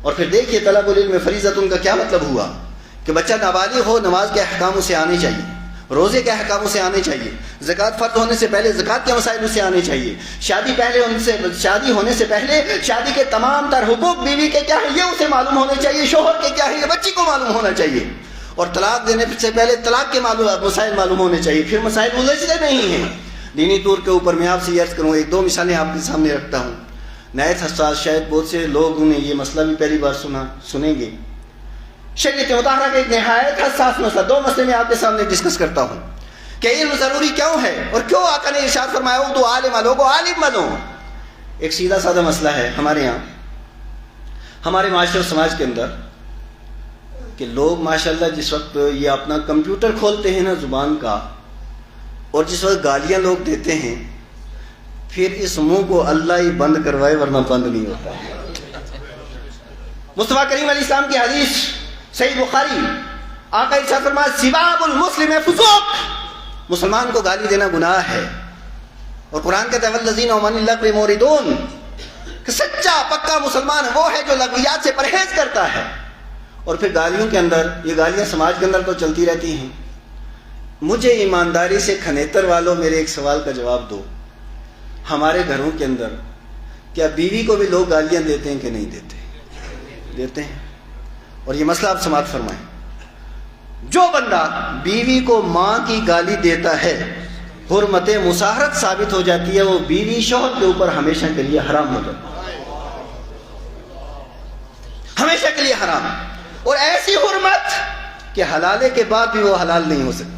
اور پھر دیکھیے طلب العلم فریضۃ کا کیا مطلب ہوا کہ بچہ نابالغ ہو نماز کے احکام اسے آنے چاہیے، روزے کے احکام اسے آنے چاہیے، زکوٰۃ فرض ہونے سے پہلے زکوٰۃ کے مسائل اسے آنے چاہیے، شادی ہونے سے پہلے شادی کے تمام تر حقوق بیوی کے کیا ہے یہ اسے معلوم ہونے چاہیے، شوہر کے کیا ہے یہ بچی کو معلوم ہونا چاہیے، اور طلاق دینے سے پہلے طلاق کے مسائل معلوم ہونے چاہیے، پھر مسائل الجھتے نہیں ہیں۔ دینی طور کے اوپر میں آپ سے عرض کروں، ایک دو مثالیں آپ کے سامنے رکھتا ہوں، نہایت حساس، شاید بہت سے لوگ نے یہ مسئلہ بھی پہلی بار سنیں گے۔ شریعت مطہرہ کا ایک نہایت حساس مسئلہ، دو مسئلے میں آپ کے سامنے ڈسکس کرتا ہوں کہ علم ضروری کیوں ہے اور کیوں آقا نے ارشاد فرمایا ہو تو عالم لوگو عالم بنو۔ ایک سیدھا سادہ مسئلہ ہے ہمارے یہاں، ہمارے معاشرے اور سماج کے اندر، کہ لوگ ماشاءاللہ جس وقت یہ اپنا کمپیوٹر کھولتے ہیں نا زبان کا، اور جس وقت گالیاں لوگ دیتے ہیں، پھر اس منہ کو اللہ ہی بند کروائے ورنہ بند نہیں ہوتا ہے۔ مصطفیٰ کریم علیہ السلام کی حدیث صحیح بخاری، آقا ارشاد فرمایا سباب المسلم فسوق، مسلمان کو گالی دینا گناہ ہے، اور قرآن کہتا ہے والذین هم عن اللغو معرضون، کہ سچا پکا مسلمان وہ ہے جو لغویات سے پرہیز کرتا ہے۔ اور پھر گالیوں کے اندر، یہ گالیاں سماج کے اندر تو چلتی رہتی ہیں، مجھے ایمانداری سے کھنیتر والوں میرے ایک سوال کا جواب دو، ہمارے گھروں کے اندر کیا بیوی کو بھی لوگ گالیاں دیتے ہیں کہ نہیں دیتے ہیں؟ اور یہ مسئلہ آپ سماعت فرمائیں، جو بندہ بیوی کو ماں کی گالی دیتا ہے حرمت مصاہرت ثابت ہو جاتی ہے، وہ بیوی شوہر کے اوپر ہمیشہ کے لیے حرام ہو جاتی ہے، ہمیشہ کے لیے حرام، اور ایسی حرمت کہ حلالے کے بعد بھی وہ حلال نہیں ہو سکتی۔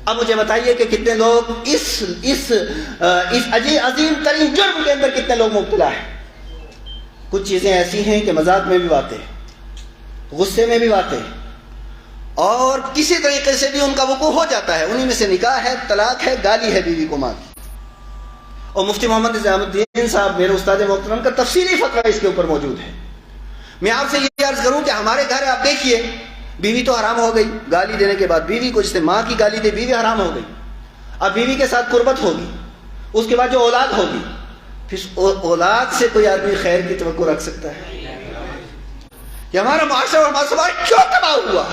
اب مجھے بتائیے کہ کتنے لوگ اس عظیم ترین جرم کے اندر کتنے لوگ مبتلا ہیں۔ کچھ چیزیں ایسی ہیں کہ مذاق میں بھی باتیں، غصے میں بھی باتیں، اور کسی طریقے سے بھی ان کا وقوع ہو جاتا ہے، انہی میں سے نکاح ہے، طلاق ہے، گالی ہے بیوی کو ماں کی۔ اور مفتی محمد نظام الدین صاحب میرے استاد محترم کا تفصیلی فتویٰ اس کے اوپر موجود ہے۔ میں آپ سے یہ عرض کروں کہ ہمارے گھر آپ دیکھیے، بیوی تو حرام ہو گئی، گالی دینے کے بعد بیوی کو، جس نے ماں کی گالی دی بیوی حرام ہو گئی، اب بیوی کے ساتھ قربت ہوگی، اس کے بعد جو اولاد ہوگی، پھر اولاد سے کوئی آدمی خیر کی توقع رکھ سکتا ہے؟ کہ ہمارا معاشرہ اور ہمارا سماج کیوں تباہ ہوا؟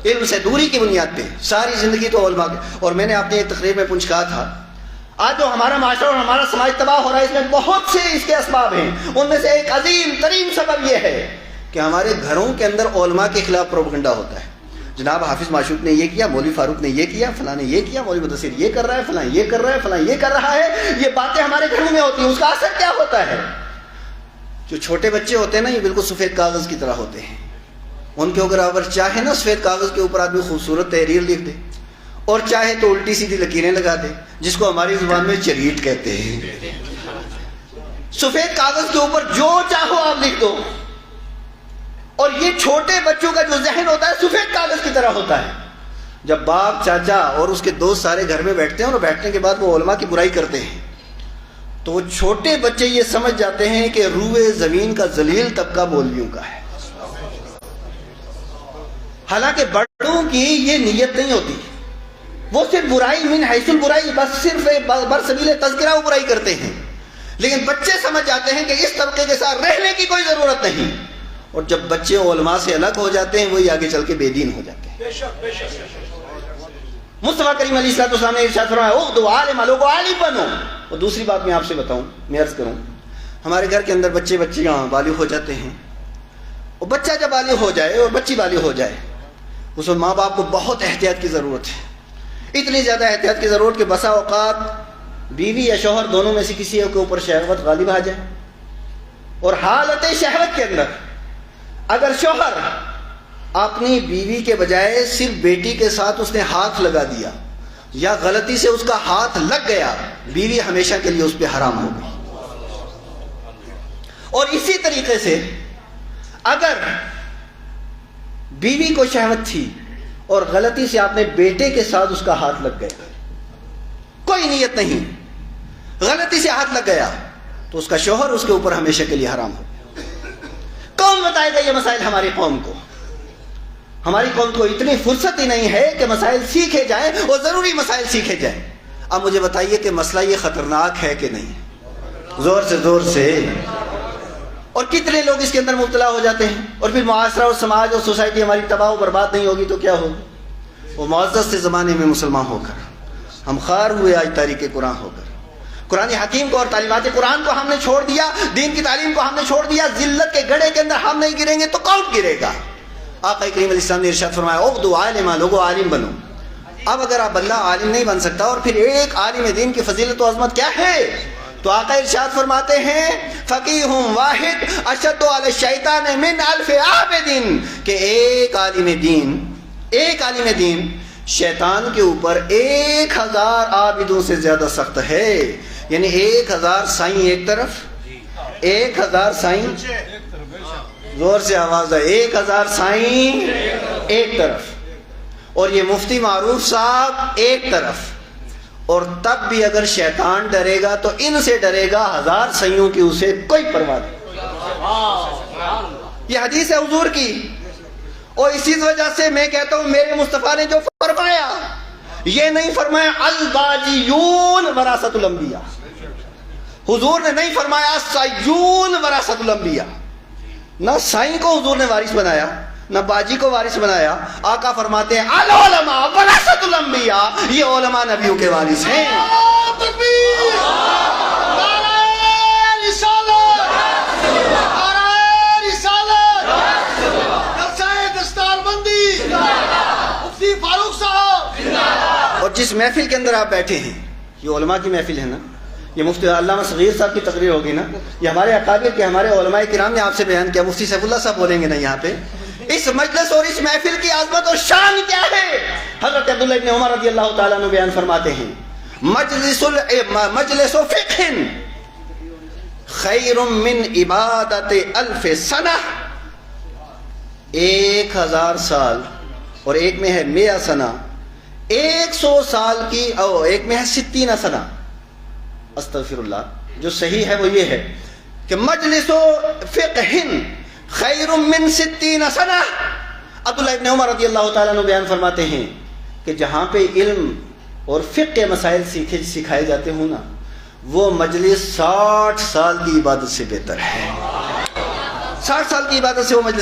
علم سے دوری کی بنیاد پہ، ساری زندگی تو علماء کے، اور میں نے اپنی ایک تقریر میں پوچھ کہا تھا، آج جو ہمارا معاشرہ اور ہمارا سماج تباہ ہو رہا ہے، اس میں بہت سے اس کے اسباب ہیں، ان میں سے ایک عظیم ترین سبب یہ ہے کہ ہمارے گھروں کے اندر علماء کے خلاف پروپیگنڈا ہوتا ہے۔ جناب حافظ معشوق نے یہ کیا، مولوی فاروق نے یہ کیا، فلاں نے یہ کیا، مولوی مدثر یہ کر رہا ہے، فلاں یہ کر رہا ہے، فلاں یہ کر رہا ہے، یہ باتیں ہمارے گھروں میں ہوتی ہیں۔ اس کا اثر کیا ہوتا ہے؟ جو چھوٹے بچے ہوتے ہیں نا، یہ بالکل سفید کاغذ کی طرح ہوتے ہیں، ان کے اگر چاہے نا سفید کاغذ کے اوپر آدمی خوبصورت تحریر لکھ دے، اور چاہے تو الٹی سیدھی لکیریں لگا دے، جس کو ہماری زبان میں چریٹ کہتے ہیں۔ سفید کاغذ کے اوپر جو چاہو آپ لکھ دو، اور یہ چھوٹے بچوں کا جو ذہن ہوتا ہے سفید کاغذ کی طرح ہوتا ہے۔ جب باپ، چاچا اور اس کے دوست سارے گھر میں بیٹھتے ہیں، اور بیٹھنے کے بعد وہ علماء کی برائی کرتے ہیں، تو چھوٹے بچے یہ سمجھ جاتے ہیں کہ روئے زمین کا ذلیل طبقہ مولویوں کا ہے، حالانکہ بڑوں کی یہ نیت نہیں ہوتی، وہ صرف برائی من حیث البرائی، بس صرف برسبیل تذکرہ وہ برائی کرتے ہیں، لیکن بچے سمجھ جاتے ہیں کہ اس طبقے کے ساتھ رہنے کی کوئی ضرورت نہیں، اور جب بچے علماء سے الگ ہو جاتے ہیں، وہی آگے چل کے بے دین ہو جاتے ہیں۔ مصطفیٰ کریم علیہ السلام نے ارشاد فرمایا اغدو عالم لوگو عالم بنو۔ اور دوسری بات میں آپ سے بتاؤں، میں عرض کروں، ہمارے گھر کے اندر بچیاں بالغ ہو جاتے ہیں، اور بچہ جب بالغ ہو جائے اور بچی بالغ ہو جائے، اس میں ماں باپ کو بہت احتیاط کی ضرورت ہے، اتنی زیادہ احتیاط کی ضرورت کہ بسا اوقات بیوی یا شوہر دونوں میں سے کسی کے اوپر شہوت غالب آ جائے، اور حالت شہوت کے اندر اگر شوہر اپنی بیوی کے بجائے صرف بیٹی کے ساتھ اس نے ہاتھ لگا دیا، یا غلطی سے اس کا ہاتھ لگ گیا، بیوی ہمیشہ کے لیے اس پہ حرام ہو گئی۔ اور اسی طریقے سے اگر بیوی کو شہوت تھی اور غلطی سے آپ نے بیٹے کے ساتھ اس کا ہاتھ لگ گیا، کوئی نیت نہیں، غلطی سے ہاتھ لگ گیا، تو اس کا شوہر اس کے اوپر ہمیشہ کے لیے حرام ہو۔ کون بتائے گا یہ مسائل ہماری قوم کو؟ ہماری قوم کو اتنی فرصت ہی نہیں ہے کہ مسائل سیکھے جائیں، اور ضروری مسائل سیکھے جائیں۔ اب مجھے بتائیے کہ مسئلہ یہ خطرناک ہے کہ نہیں؟ زور سے اور کتنے لوگ اس کے اندر مبتلا ہو جاتے ہیں، اور پھر معاشرہ اور سماج اور سوسائٹی ہماری تباہ و برباد نہیں ہوگی تو کیا ہوگا؟ وہ معزز سے زمانے میں مسلمان ہو کر ہم خار ہوئے آج تاریخ قرآن ہو کر، قرآن حکیم کو اور تعلیمات قرآن کو ہم نے چھوڑ دیا، دین کی تعلیم کو ہم نے چھوڑ دیا، ذلت کے گڑھے کے اندر ہم نہیں گریں گے تو کون گرے گا؟ آقا کریم علیہ السلام نے ارشاد فرمایا اغدو عالما، لوگو عالم بنو۔ اب اگر آپ بندہ عالم نہیں بن سکتا اور پھر ایک عالم دین کی فضیلت و عظمت کیا ہے؟ تو آقا ارشاد فرماتے ہیں فقیہ واحد اشد علی الشیطان من الف عابد، کہ ایک عالم دین شیطان کے اوپر 1000 عابدوں سے زیادہ سخت ہے۔ یعنی 1000 سائیں ایک طرف، 1000 سائیں، زور سے آواز ہے، 1000 سائیں ایک طرف، اور یہ مفتی معروف صاحب ایک طرف، اور تب بھی اگر شیطان ڈرے گا تو ان سے ڈرے گا، 1000 سائیوں کی اسے کوئی پرواہ نہیں۔ یہ حدیث ہے حضور کی، اور اسی وجہ سے میں کہتا ہوں میرے مصطفیٰ نے جو فرمایا، یہ نہیں فرمایا الباجیون وراثت الانبیاء، حضور نے نہیں فرمایا سائیون وراثت الانبیاء، نہ سائیں کو حضور نے وارث بنایا نہ باجی کو وارث بنایا۔ آقا فرماتے ہیں العلماء وراثت الانبیاء، یہ علماء نبیوں کے وارث ہیں۔ تکبیر، نعرہ رسالت، نعرہ رسالت، جلسہ دستار بندی، مفتی فاروق صاحب۔ اور جس محفل کے اندر آپ بیٹھے ہیں، یہ علماء کی محفل ہے نا، یہ مفتی علامہ صغیر صاحب کی تقریر ہوگی نا، یہ ہمارے اکابر کے ہمارے علماء کرام نے آپ سے بیان کیا، مفتی سیف اللہ صاحب بولیں گے نا یہاں پہ۔ اس مجلس اور اس محفل کی عظمت اور شان کیا ہے؟ حضرت عبداللہ ابن عمر رضی اللہ تعالیٰ عنہ بیان فرماتے ہیں مجلس فقہ خیر من عبادت 1000 سنہ، 1000 سال، اور ایک میں ہے 100 سنہ، 100 سال کی، او ایک میں ہے 60 سنہ، استغفر اللہ، جو صحیح ہے وہ یہ ہے کہ مجلس فقہ خیر من 60 سنہ۔ عبداللہ ابن عمر رضی اللہ تعالیٰ عنہ بیان فرماتے ہیں کہ جہاں پہ علم اور فقہ کے مسائل سکھائے جاتے ہوں نا، وہ مجلس 60 سال کی عبادت سے بہتر ہے، 60 سال کی عبادت سے وہ مجلس